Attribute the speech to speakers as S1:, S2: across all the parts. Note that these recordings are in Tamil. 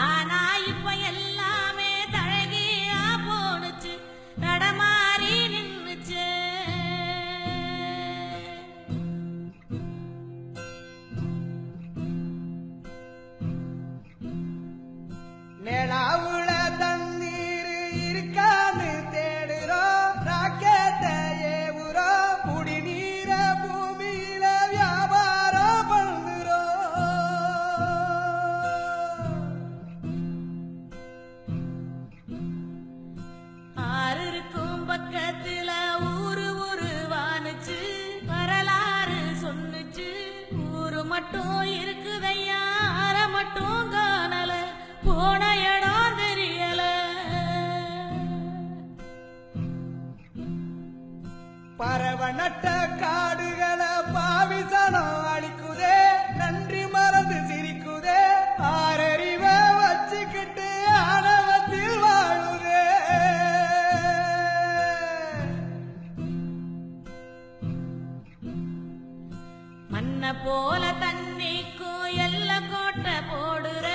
S1: ஆனா இப்ப எல்லாமே தழகியா போனுச்சு, நடமாறி நின்னுச்சு.
S2: நிலாவுல தண்ணீர் இருக்கான்னு தேடுறோம், ராக்கெட்ட ஏவுறோம், குடிநீர பூமியில வியாபாரம் பண்ணுறோம்.
S1: ஆறு இருக்கும் பக்கத்துல ஊரு வானுச்சு, வரலாறு சொன்னுச்சு. ஊரு மட்டும் இருக்குதையா, ஆற மட்டும் காணல, போன இடம் தெரியல.
S2: பறவை நட்ட காடுகளை பாவிசனம் அழிக்குதே, நன்றி மறந்து சிரிக்குதே, ஆறறிவ வச்சுக்கிட்டு ஆணவத்தில் வாழுதே.
S1: மண்ண போல தண்ணிக்கும் எல்ல கோட்டை போடுற,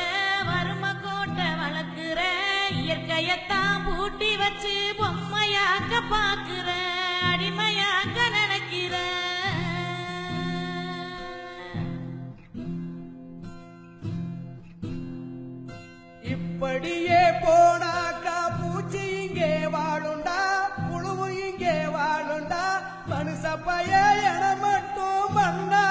S1: வறும கோட்டை வளர்க்குற, இயற்கையத்தான் பூட்டி வச்சு பொம்மையாக்க பாக்குற, அடிமையாக்க நினைக்கிற.
S2: இப்படியே போனாக்கா பூச்சி இங்கே வாழுண்டா, புழுவு இங்கே வாழுண்டா, மனுஷ பைய என மட்டும் மண்ணா